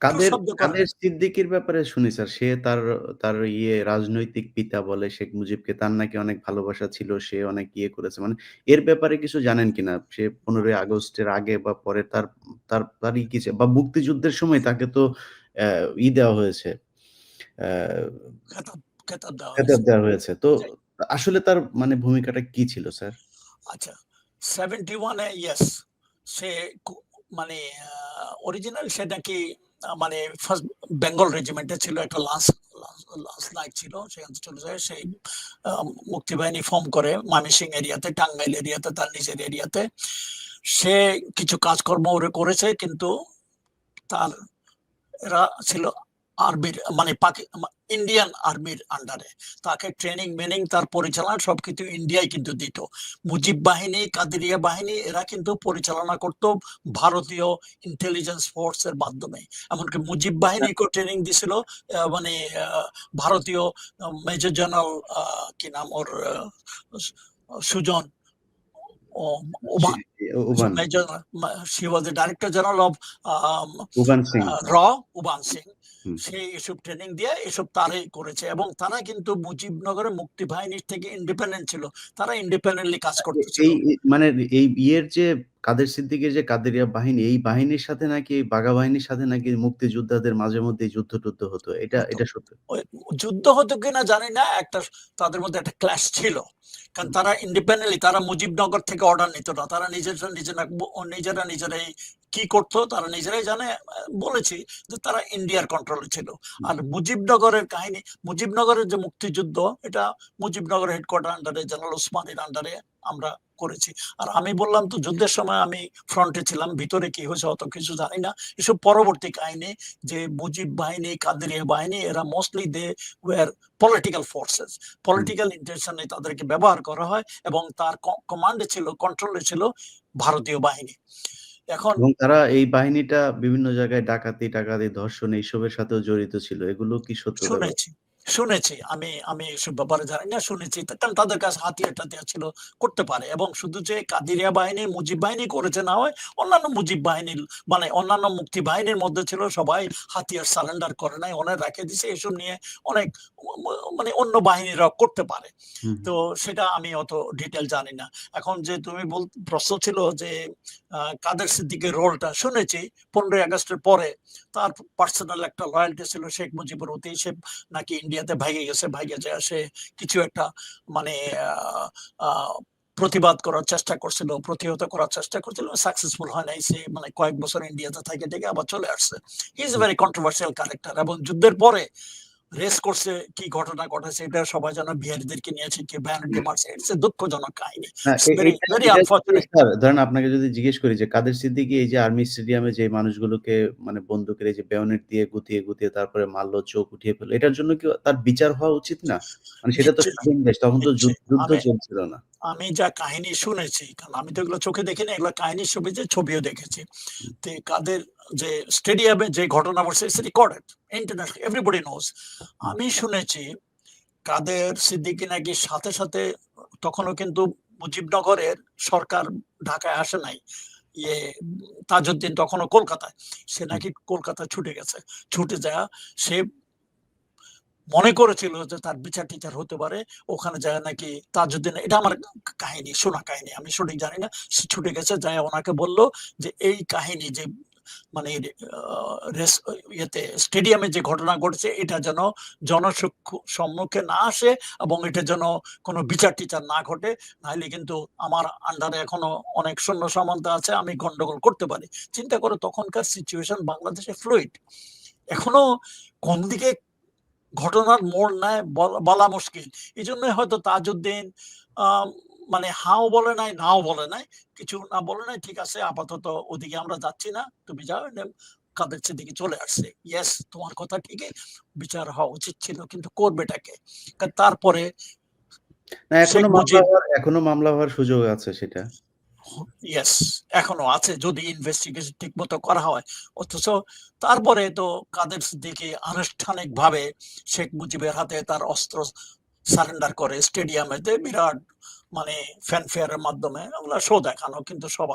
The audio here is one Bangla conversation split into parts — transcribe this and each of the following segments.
কাদের শব্দ করেন। কাদের সিদ্দিকীর ব্যাপারে শুনি স্যার। সে তার তার রাজনৈতিক পিতা বলে শেখ মুজিবকে তার নাকি অনেক ভালোবাসা ছিল। সে অনেক করেছে। মানে এর ব্যাপারে কিছু জানেন কিনা? সে ১৫ই আগস্টের আগে বা পরে তার তার তারই কি বা মুক্তিযুদ্ধের সময় তাকে তো অ্যা দেওয়া হয়েছে। অ্যা খেতাব খেতাব দেওয়া খেতাব হয়েছে। দেওয়া হয়েছে। তো জি। আসলে তার মানে ভূমিকাটা কি ছিল স্যার? আচ্ছা, 71 এ ইয়েস, সে মানে অরিজিনাল সে নাকি মানে ফার্স্ট বেঙ্গল রেজিমেন্টে ছিল, একটা লান্স লান্স লাইট ছিল, সেখানে চলে যায়। সেই মুক্তিবাহিনী ফর্ম করে ময়মনসিংহ এরিয়াতে, টাঙ্গাইল এরিয়াতে, তার নিজের এরিয়াতে। সে কিছু কাজকর্ম ওরে করেছে, কিন্তু তার এরা ছিল আর্মির মানে ইন্ডিয়ান আর্মির আন্ডারে। তাকে ট্রেনিং মেনিং তার পরিচালনা সবকিছু ইন্ডিয়ায় কিন্তু দিত। মুজিব বাহিনী, কাদেরিয়া বাহিনী এরা কিন্তু পরিচালনা করত ভারতীয় ইন্টেলিজেন্স ফোর্স এর মাধ্যমে। এমনকি মুজিব বাহিনীকেও ট্রেনিং দিছিল মানে ভারতীয় মেজর জেনারেল কি নাম ওর, Sujan Uban. Uban, She was the Director General of Uban Singh. Raw, Uban Singh. হুম। সে এসব ট্রেনিং দিয়ে এসব তারাই করেছে, এবং তারা কিন্তু মুজিবনগরে মুক্তি বাহিনীর থেকে ইন্ডিপেন্ডেন্ট ছিল। তারা ইন্ডিপেন্ডেন্টলি কাজ করতেছিল। মানে এই যে কাদের সিদ্দিকীর যে কাদেরিয়া বাহিনী, এই বাহিনীর সাথে নাকি বাঘা বাহিনীর সাথে নাকি মুক্তিযোদ্ধাদের মাঝে মধ্যেই যুদ্ধ-টুদ্ধ হতো। এটা সত্য? ওই যুদ্ধ হতো কিনা জানি না, একটা তাদের মধ্যে একটা ক্ল্যাশ ছিল। কারণ তারা ইন্ডিপেন্ডেন্টলি, তারা মুজিবনগর থেকে অর্ডার নিত না। তারা নিজেরাই কি করতো তারা নিজেরাই জানে। বলেছি যে তারা ইন্ডিয়ার কন্ট্রোলে ছিল। আর মুজিবনগরের কাহিনী, মুজিবনগরের যে মুক্তিযুদ্ধ, এটা মুজিবনগর হেডকোয়ার্টার আন্ডারে, জেনারেল ওসমানীর আন্ডারে আমরা করেছি। আর আমি বললাম তো, যুদ্ধের সময় আমি ফ্রন্টে ছিলাম, ভিতরে কি হয়েছে অত কিছু জানি না। এসব পরবর্তী কাহিনী, যে মুজিব বাহিনী, কাদেরিয়া বাহিনী, এরা mostly they were political forces. Political ইন্টেনশনে তাদেরকে ব্যবহার করা হয়, এবং তার কমান্ডে ছিল, কন্ট্রোলে ছিল ভারতীয় বাহিনী। এখন এবং তারা এই বাহিনীটা বিভিন্ন জায়গায় ডাকাতি, ধর্ষণ এইসবের সাথেও জড়িত ছিল। এগুলো কি সত্যতা? শুনেছি আমি এসব ব্যাপারে জানি না, শুনেছি। কারণ তাদের কাছে হাতিয়ার ছিল, করতে পারে। এবং শুধু যে কাদেরিয়া বাহিনী, মুজিব বাহিনী করেছে না হয়, অন্যান্য মুজিব বাহিনীর মানে অন্যান্য মুক্তি বাহিনীর মধ্যে ছিল, সবাই হাতিয়ার সারেন্ডার করে নাই, অনেক রেখে দিছে। এসব নিয়ে অনেক মানে অন্য বাহিনীরা করতে পারে। তো সেটা আমি অত ডিটেল জানি না। এখন যে তুমি প্রশ্ন ছিল যে কাদের সিদ্দিকের রোলটা, শুনেছি 15ই আগস্টের পরে তার পার্সোনাল একটা লয়্যালটি ছিল শেখ মুজিবের প্রতি। সে নাকি ইন্ডিয়াতে ভাইগে যায়, সে কিছু একটা মানে প্রতিবাদ করার চেষ্টা করছিল, প্রতিহত করার চেষ্টা করছিল, সাকসেসফুল হয় নাই। সে মানে কয়েক বছর ইন্ডিয়াতে থেকে আবার চলে আসছে। He is a very controversial character. এবং যুদ্ধের পরে রেস করছে, কি ঘটনা ঘটেছে এটা সবাই জানো, বিহারীদেরকে নিয়েছে, কি ব্যানার্জি মারছে। ইটস এ দুঃখজনক কাহিনী। Very unfortunate. স্যার ধরেন আপনাকে যদি জিজ্ঞেস করি যে কাদের সিদ্দিকী এই যে আর্মি স্টেডিয়ামে যে মানুষগুলোকে মানে বন্দুকের এই যে বেয়নেট দিয়ে গুতিয়ে তারপরে মারলো, চোখ উঠিয়ে ফেললো, এটার জন্য কি তার বিচার হওয়া উচিত না? মানে সেটা তো স্বাধীন দেশ, তখন তো যুদ্ধ চলছিল না। আমি যা কাহিনী শুনেছি, কারণ আমি তো এগুলো চোখে দেখিনি, এগুলো কাহিনী ছবিও দেখেছি। তো কাদের যে স্টেডিয়ামে যে ঘটনা ঘটছে, it's recorded international, everybody knows. আমি শুনেছি কাদের সিদ্দিকী নাকি সাথে সাথে, তখনও কিন্তু মুজিবনগরের সরকার ঢাকায় আসে নাই, তাজউদ্দিন তখনও কলকাতায়, সে নাকি কলকাতায় ছুটে যায়। সে মনে করেছিল যে তার বিচার টিচার হতে পারে, ওখানে যায় নাকি তাজউদ্দিন, এটা আমার কাহিনী, শোনা কাহিনী, আমি সঠিক জানি না। সে ছুটে গেছে, যায় ওনাকে বলল যে এই কাহিনী যে মানে ইয়েতে স্টেডিয়ামে যে ঘটনা ঘটেছে, এটা যেন সম্মুখে না আসে, এবং এটা যেন কোনো বিচার টিচার না ঘটে, নাহলে কিন্তু আমার আন্ডারে এখনো অনেক সৈন্য সামন্ত আছে, আমি গন্ডগোল করতে পারি। চিন্তা করো তখনকার সিচুয়েশন বাংলাদেশে ফ্লুইড, এখনো কোন দিকে ঘটনার মোড় নেয় বলা মুশকিল। এই জন্যই হয়তো তাজউদ্দিন মানে হাও বলে নাই, নাও বলে নাই, কিছু না বলে নাই, ঠিক আছে আপাতত ওদিকে আমরা যাচ্ছি না, তুমি যাও। কাদের সিদ্দিকী চলে আসছে। ইয়েস, তোমার কথা ঠিকই, বিচার হওয়া উচিত ছিল, কিন্তু করবেটাকে? তারপরে না, এখনো মামলা হওয়ার সুযোগ আছে সেটা। ইয়েস, এখনো আছে যদি ইনভেস্টিগেশন ঠিক মতো করা হয়। অথচ তারপরে তো কাদের সিদ্দিকী আনুষ্ঠানিকভাবে শেখ মুজিবের হাতে তার অস্ত্র সারেন্ডার করে স্টেডিয়ামেতে, বিরাট মানে ফ্যানফেয়ারের মাধ্যমে ওগুলা শো দেখানো, কিন্তু সব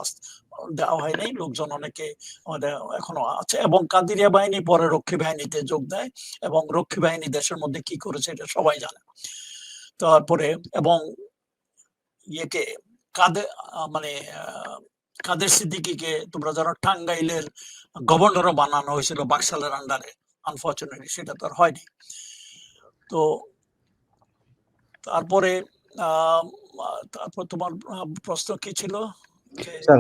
দেওয়া হয় নাই। লোকজন অনেকে আমাদের এখনো আছে, এবং কাদেরিয়া বাহিনী পরে রক্ষী বাহিনীতে যোগ দেয়, এবং রক্ষী বাহিনী দেশের মধ্যে কি করেছে এটা সবাই জানে। তারপরে এবং ইয়েকে কাদের মানে কাদের সিদ্দিকীকে তোমরা জানো টাঙ্গাইলের গভর্নরও বানানো হয়েছিল বাকশালের আন্ডারে। আনফরচুনেটলি সেটা তো আর হয়নি। তো তারপরে তারপর তোমার প্রশ্ন কি ছিল? স্যার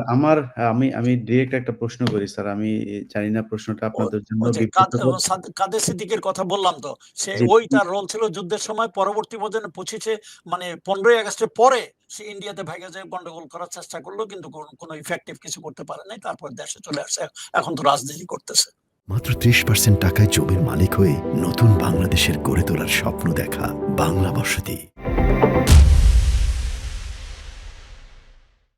আমি ডিরেক্ট একটা প্রশ্ন করি স্যার। আমি জানি না প্রশ্নটা আপনাদের জন্য ওই যে বিব্রতকর। কাদের সিদ্দিকের কথা বললাম তো, সে জি, ওই তার রোল ছিল যুদ্ধের সময়। পরবর্তী পর্যায়ে 25 মানে 15ই আগস্টের পরে সে ইন্ডিয়াতে ভাইগা যায়, গন্ডগোল করার চেষ্টা করলো, কিন্তু কোনো ইফেক্টিভ কিছু করতে পারে নাই। তারপর দেশে চলে আসছে, এখন তো রাজনীতি করতেছে। মাত্র ৩০% টাকায় জমির মালিক হয়ে নতুন বাংলাদেশের গড়ে তোলার স্বপ্ন দেখা বাংলা বসতি।